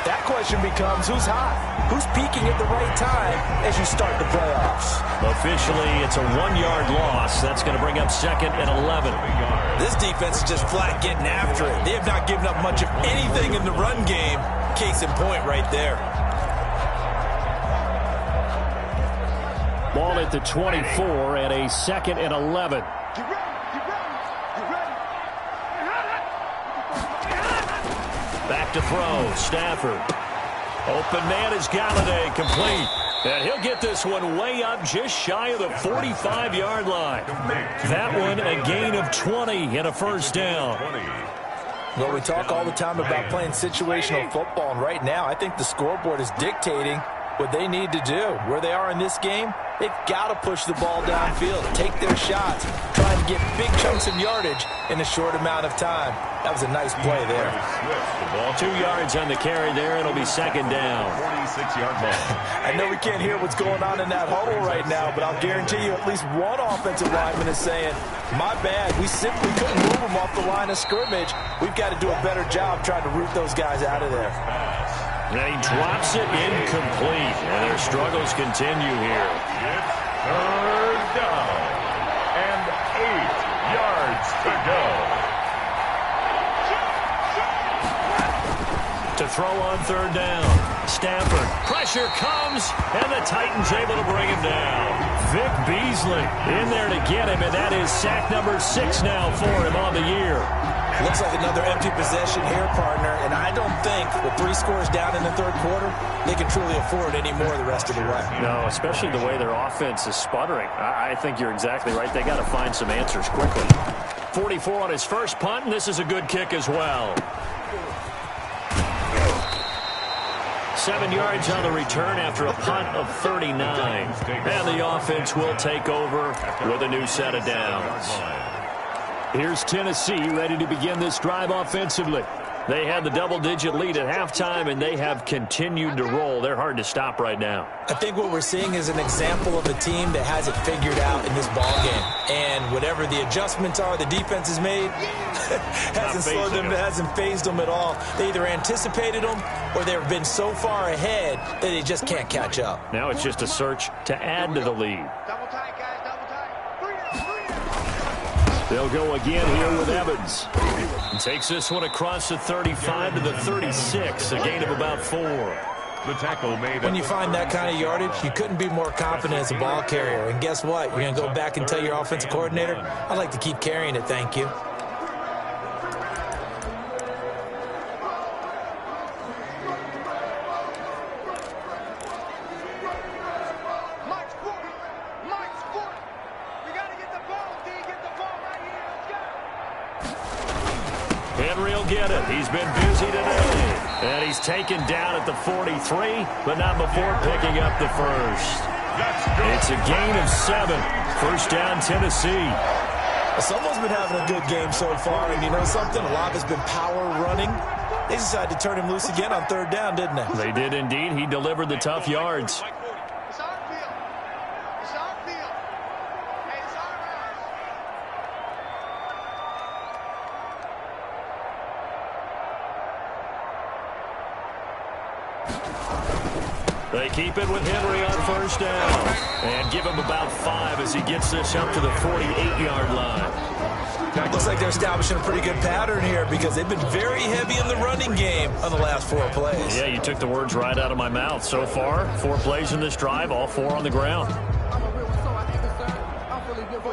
that question becomes who's hot? Who's peaking at the right time as you start the playoffs? Officially, it's a 1-yard loss. That's going to bring up 2nd and 11. This defense is just flat getting after it. They have not given up much of anything in the run game. Case in point right there. Ball at the 24 and a 2nd and 11. Back to throw. Stafford. Open man is Galladay, complete. And he'll get this one way up just shy of the 45-yard line. That one a gain of 20 and a first down. Well, we talk all the time about playing situational football, and right now I think the scoreboard is dictating what they need to do. Where they are in this game, they've got to push the ball downfield, take their shots, trying to get big chunks of yardage in a short amount of time. That was a nice play there. 2 yards on the carry there. It'll be 2nd down. 46-yard ball. I know we can't hear what's going on in that huddle right now, but I'll guarantee you at least one offensive lineman is saying, my bad, we simply couldn't move them off the line of scrimmage. We've got to do a better job trying to root those guys out of there. And he drops it incomplete. And their struggles continue here. It's 3rd down and 8 yards to go. To throw on 3rd down. Stafford. Pressure comes, and the Titans able to bring him down. Vic Beasley in there to get him, and that is sack number 6 now for him on the year. Looks like another empty possession here, partner, and I don't think with 3 scores down in the 3rd quarter, they can truly afford any more the rest of the way. No, especially the way their offense is sputtering. I think you're exactly right. They got to find some answers quickly. 44 on his first punt, and this is a good kick as well. 7 yards on the return after a punt of 39. And the offense will take over with a new set of downs. Here's Tennessee ready to begin this drive offensively. They had the double-digit lead at halftime, and they have continued to roll. They're hard to stop right now. I think what we're seeing is an example of a team that has it figured out in this ballgame. And whatever the adjustments are the defense has made, hasn't slowed them, hasn't phased them at all. They either anticipated them or they've been so far ahead that they just can't catch up. Now it's just a search to add to the lead. They'll go again here with Evans. Takes this one across the 35 to the 36, a gain of about 4. The tackle made. When you find that kind of yardage, you couldn't be more confident as a ball carrier. And guess what? You're going to go back and tell your offensive coordinator, I'd like to keep carrying it, thank you. Henry will get it. He's been busy today. And he's taken down at the 43, but not before picking up the first. It's a gain of 7. First down, Tennessee. Someone's been having a good game so far, and you know something? A lot has been power running. They decided to turn him loose again on 3rd down, didn't they? They did indeed. He delivered the tough yards. They keep it with Henry on first down. And give him about 5 as he gets this up to the 48-yard line. Looks like they're establishing a pretty good pattern here because they've been very heavy in the running game on the last 4 plays. Yeah, you took the words right out of my mouth. So far, 4 plays in this drive, all 4 on the ground.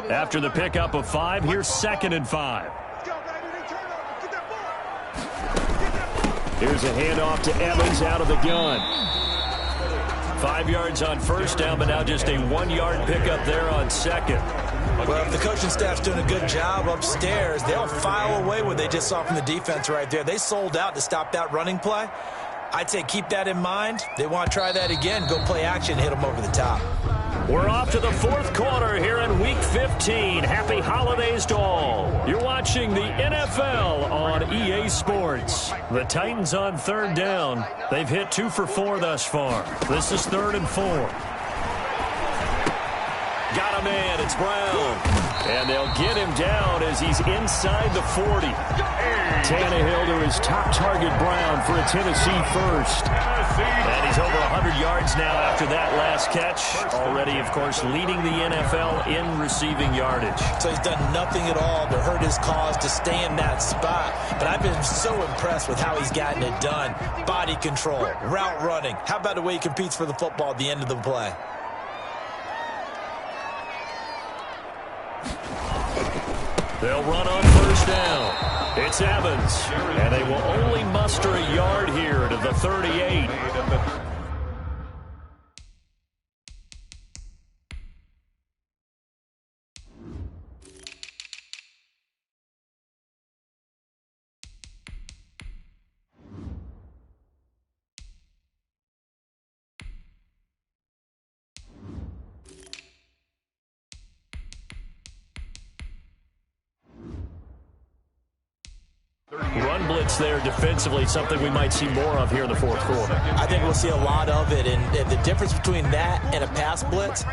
After the pickup of 5, here's 2nd and 5. Here's a handoff to Evans out of the gun. 5 yards on first down, but now just a 1-yard pickup there on 2nd. Well, if the coaching staff's doing a good job upstairs, they'll file away what they just saw from the defense right there. They sold out to stop that running play. I'd say keep that in mind. They want to try that again, go play action, hit them over the top. We're off to the 4th quarter here in Week 15. Happy holidays to all. You're watching the NFL on EA Sports. The Titans on 3rd down. They've hit 2 for 4 thus far. This is 3rd and 4. Got a man. It's Brown. And they'll get him down as he's inside the 40. Tannehill to his top target, Brown, for a Tennessee first. And he's over 100 yards now after that last catch. Already, of course, leading the NFL in receiving yardage. So he's done nothing at all to hurt his cause to stay in that spot. But I've been so impressed with how he's gotten it done. Body control, route running. How about the way he competes for the football at the end of the play? They'll run on first down. It's Evans, and they will only muster a yard here to the 38. Run blitz there defensively, something we might see more of here in the fourth quarter. I think we'll see a lot of it, and the difference between that and a pass blitz,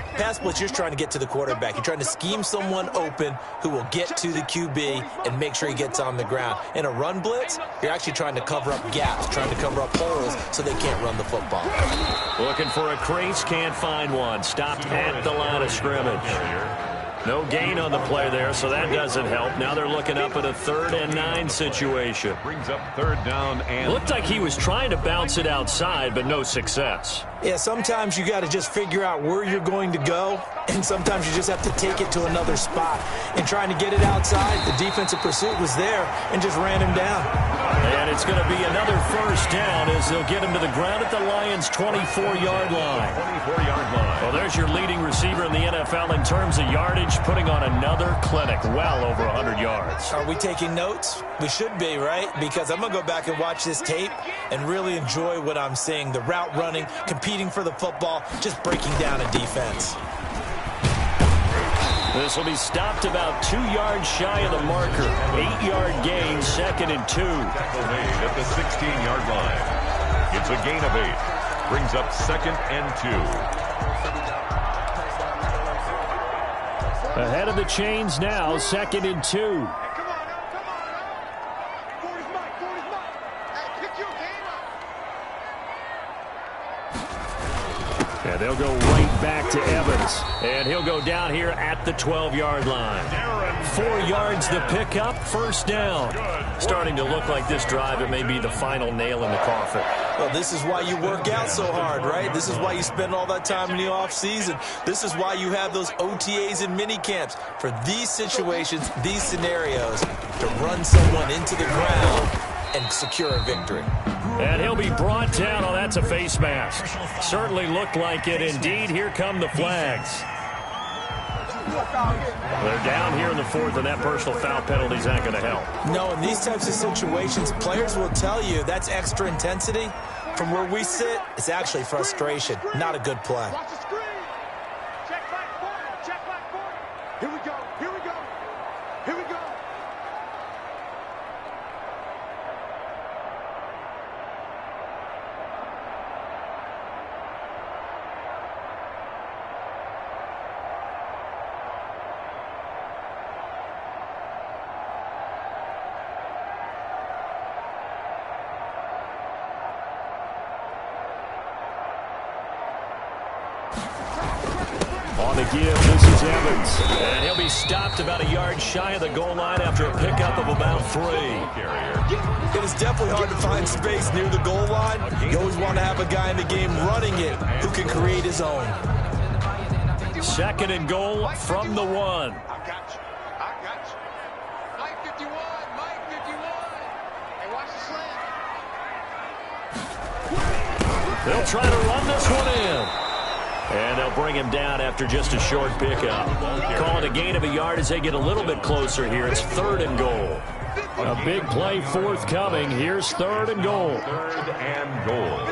you're trying to get to the quarterback. You're trying to scheme someone open who will get to the QB and make sure he gets on the ground. In a run blitz, you're actually trying to cover up gaps, trying to cover up holes so they can't run the football. Looking for a crease, can't find one. Stopped at the line of scrimmage. No gain on the play there, so that doesn't help. Now they're looking up at a 3rd and 9 situation. Brings up 3rd down and... Looked like he was trying to bounce it outside, but no success. Yeah, sometimes you got to just figure out where you're going to go, and sometimes you just have to take it to another spot. And trying to get it outside, the defensive pursuit was there and just ran him down. And it's going to be another first down as they'll get him to the ground at the Lions' 24-yard line. 24-yard line. Well, there's your leading receiver in the NFL in terms of yardage, putting on another clinic, well over 100 yards. Are we taking notes? We should be, right? Because I'm going to go back and watch this tape and really enjoy what I'm seeing. The route running, competing for the football, just breaking down a defense. This will be stopped about 2 yards shy of the marker. 8-yard gain, 2nd and 2. Tackle made at the 16-yard line. It's a gain of 8. Brings up 2nd and 2. Ahead of the chains now, 2nd and 2. And they'll go right back to Evans. And he'll go down here at the 12-yard line. 4 yards the pickup, first down. Starting to look like this drive, it may be the final nail in the coffin. Well, this is why you work out so hard, right? This is why you spend all that time in the offseason. This is why you have those OTAs and mini camps for these situations, these scenarios, to run someone into the ground and secure a victory. And he'll be brought down. Oh, that's a face mask. Certainly looked like it. Indeed, here come the flags. They're down here in the 4th, and that personal foul penalty is not going to help. No, in these types of situations, players will tell you that's extra intensity. From where we sit, it's actually frustration, not a good play. Watch the screen. Check back forward. Check back forward. Here we go. Here we go. Here we go. On the give, this is Evans. And he'll be stopped about a yard shy of the goal line after a pickup of about 3. It is definitely hard to find space near the goal line. You always want to have a guy in the game running it who can create his own. 2nd and goal from the 1. I got you. I got you. Mike 51. Mike 51. Hey, watch the slant. They'll try to run this one in. And they'll bring him down after just a short pickup. Call it a gain of a yard as they get a little bit closer here. It's 3rd and goal. A big play forthcoming. Here's 3rd and goal. 3rd and goal.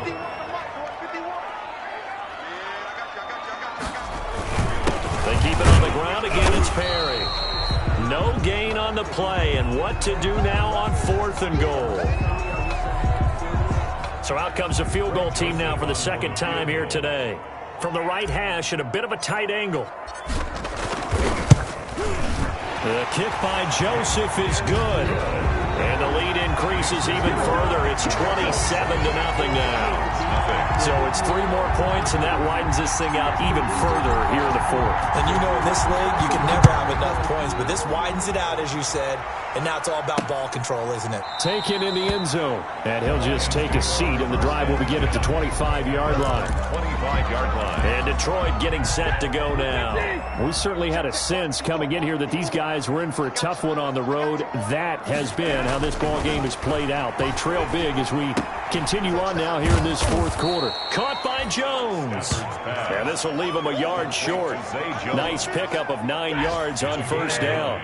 They keep it on the ground again. It's Perry. No gain on the play. And what to do now on 4th and goal. So out comes the field goal team now for the 2nd time here today. From the right hash at a bit of a tight angle. The kick by Joseph is good. And the lead increases even further. It's 27-0 now. So it's 3 more points, and that widens this thing out even further here in the fourth. And you know in this league, you can never have enough points, but this widens it out, as you said, and now it's all about ball control, isn't it? Taken in the end zone, and he'll just take a seat, and the drive will begin at the 25-yard line. 25-yard line. And Detroit getting set to go now. We certainly had a sense coming in here that these guys were in for a tough one on the road. That has been how this ball game has played out. They trail big as we continue on now here in this fourth quarter. Caught by Jones. And this will leave him a yard short. Nice pickup of 9 yards on first down.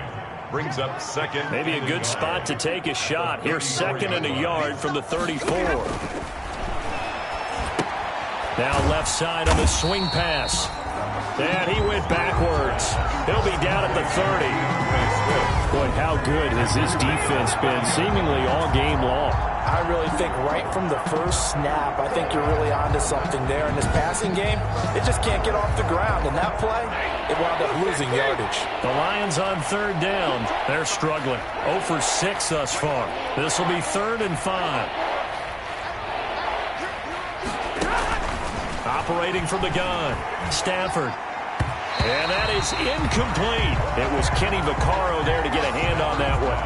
Brings up second. Maybe a good spot to take a shot. Here's 2nd and a yard from the 34. Now left side on the swing pass. And he went backwards. He'll be down at the 30. Boy, how good has this defense been seemingly all game long? I really think right from the first snap, I think you're really onto something there. In this passing game, it just can't get off the ground. And that play, it wound up losing yardage. The Lions on 3rd down. They're struggling. 0 for 6 thus far. This will be 3rd and 5. Operating from the gun, Stafford. And that is incomplete. It was Kenny Vaccaro there to get a hand on that one.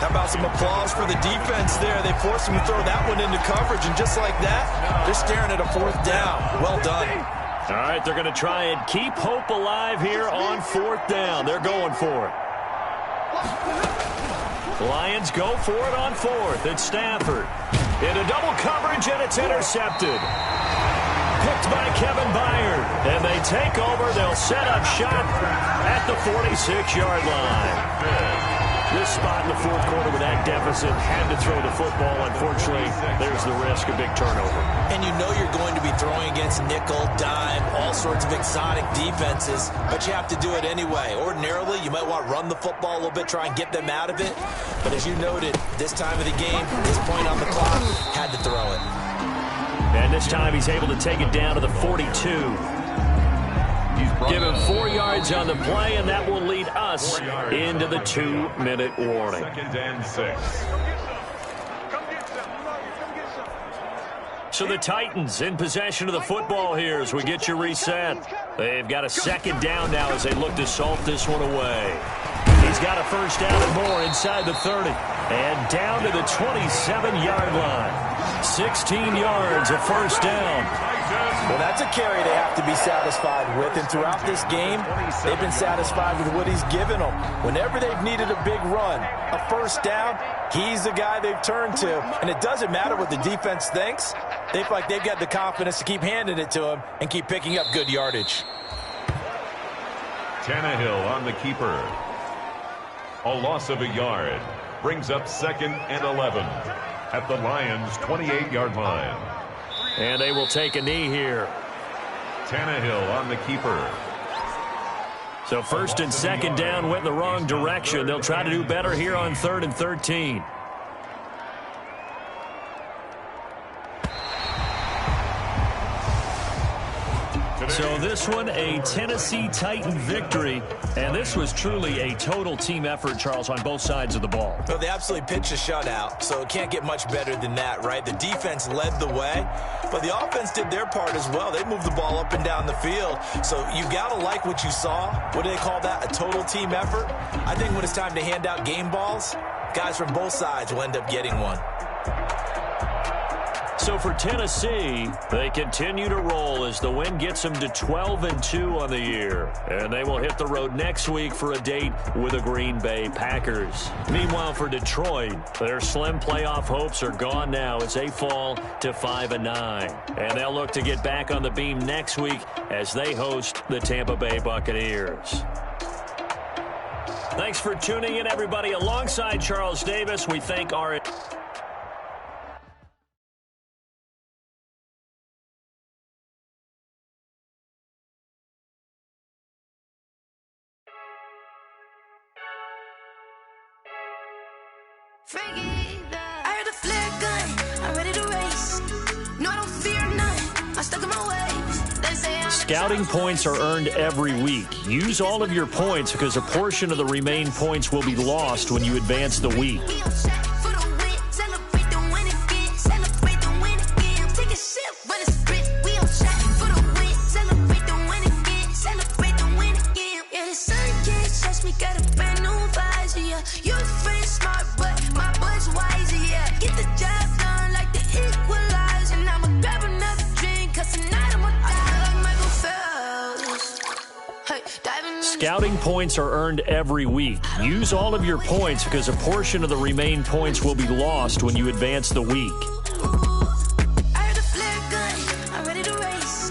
How about some applause for the defense there? They forced him to throw that one into coverage, and just like that, they're staring at a 4th down. Well done. All right, they're going to try and keep hope alive here on 4th down. They're going for it. Lions go for it on 4th. It's Stafford. Into double coverage, and it's intercepted. Picked by Kevin Byard. And they take over. They'll set up shop at the 46-yard line. This spot in the fourth quarter with that deficit had to throw the football. Unfortunately, there's the risk of big turnover. And you know you're going to be throwing against nickel, dime, all sorts of exotic defenses, but you have to do it anyway. Ordinarily, you might want to run the football a little bit, try and get them out of it. But as you noted, this time of the game, this point on the clock, had to throw it. And this time he's able to take it down to the 42. Give him 4 yards on the play, and that will lead us into the 2-minute warning. 2nd and 6. So the Titans in possession of the football here as we get you reset. They've got a 2nd down now as they look to salt this one away. He's got a 1st down and more inside the 30. And down to the 27-yard line. 16 yards, a 1st down. Well, that's a carry they have to be satisfied with. And throughout this game, they've been satisfied with what he's given them. Whenever they've needed a big run, a 1st down, he's the guy they've turned to. And it doesn't matter what the defense thinks. They feel like they've got the confidence to keep handing it to him and keep picking up good yardage. Tannehill on the keeper. A loss of a yard. Brings up 2nd and 11 at the Lions' 28-yard line. And they will take a knee here. Tannehill on the keeper. So 1st and 2nd down went in the wrong direction. They'll try to do better here on 3rd and 13. So this one, a Tennessee Titan victory. And this was truly a total team effort, Charles, on both sides of the ball. Well, they absolutely pitched a shutout, so it can't get much better than that, right? The defense led the way, but the offense did their part as well. They moved the ball up and down the field. So you've got to like what you saw. What do they call that? A total team effort? I think when it's time to hand out game balls, guys from both sides will end up getting one. So for Tennessee, they continue to roll as the win gets them to 12-2 on the year. And they will hit the road next week for a date with the Green Bay Packers. Meanwhile, for Detroit, their slim playoff hopes are gone now as they fall to 5-9. And they'll look to get back on the beam next week as they host the Tampa Bay Buccaneers. Thanks for tuning in, everybody. Alongside Charles Davis, we thank our... I heard a flare gun, I'm ready to race. No, I don't fear none, I'm stuck in my ways. They say Scouting points are earned every week. Use all of your points because a portion of the remaining points will be lost when you advance the week. You're friend smart, but my butt's wiser, yeah. Get the job done like the equalizer. And I'ma grab another drink, cause tonight I'ma die like Michael Phelps. Hey, diving in. Scouting points are earned every week. Use all of your points because a portion of the remaining points will be lost when you advance the week. I heard a flare gun, I'm ready to race.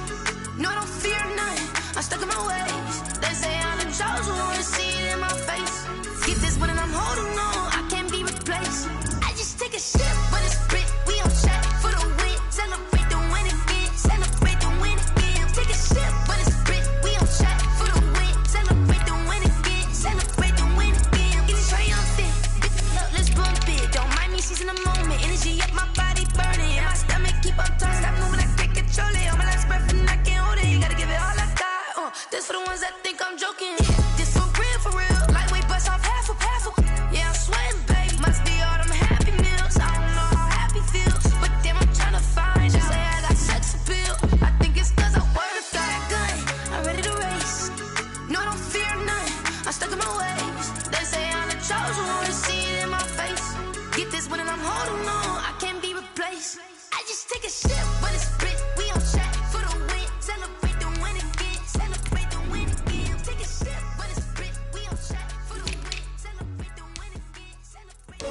No, I don't fear none, I'm stuck in my ways. They say I'm the chosen one, see it in my face. Get this one and I'm holding on, I can't be replaced. I just take a sip, but it's Brit, we on track for the win. Celebrate the win again, celebrate the win again. Take a sip, but it's Brit, we on track for the win. Celebrate the win again, celebrate the win again. Get it triumphant, look, let's bump it. Don't mind me seizing the moment, energy up my body burning. And my stomach keep on turning, stop moving, I can't control it. On my last breath and I can't hold it, you gotta give it all I got. This for the ones that think I'm joking. This for real. Lightweight bust off half a. Yeah, I'm sweating, baby. Must be all them happy meals. I don't know how happy feels, but damn, I'm trying to find out. Say I got sex appeal. I think it's cause I wear the flag gun. I'm ready to race. No, I don't fear none. I'm stuck in my ways. They say I'm the chosen one, see it in my face. Get this one and I'm holding on. I can't be replaced. I just take a sip, but it's Brit. We on track for the win. Celebrate the win again. Celebrate the win again. Take a sip, but it's Brit. We on track for the win. Celebrate the win again. Celebrate.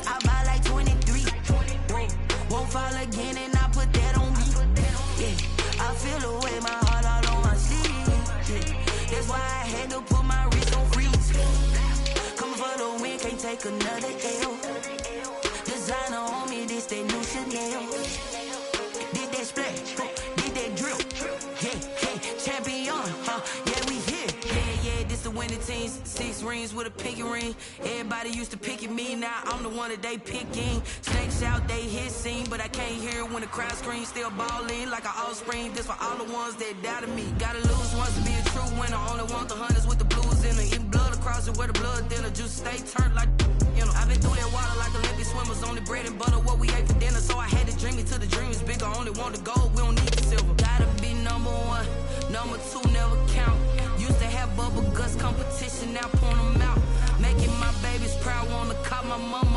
I buy like 23. Won't fall again and I put that on me. Yeah, I feel the way my heart all on my sleeve. Yeah, that's why I had to put my wrist on freeze. Coming for the win, can't take another L. Designer on me, this that new Chanel. Did that splash, did that drill. Yeah, champion, yeah, we here. Yeah, this the winning teams. 6 rings with a pinky ring. Everybody used to pick at me, now I'm the one that they picking. Snakes out, they hit scene, but I can't hear it when the crowd screams. Still ballin' like an offspring. This for all the ones that doubted me. Gotta lose once to be a true winner. Only want the hunters with the blues in it. Eating blood across it where the blood dinner. Juice stay turned like, you know. I've been through that water like Olympic swimmers. Only bread and butter, what we ate for dinner. So I had to dream it till the dream is bigger. Only want the gold, we don't need the silver. Gotta be number 1, number 2 never count. Used to have bubble guts competition, now point them out. Making my babies proud, wanna call my mama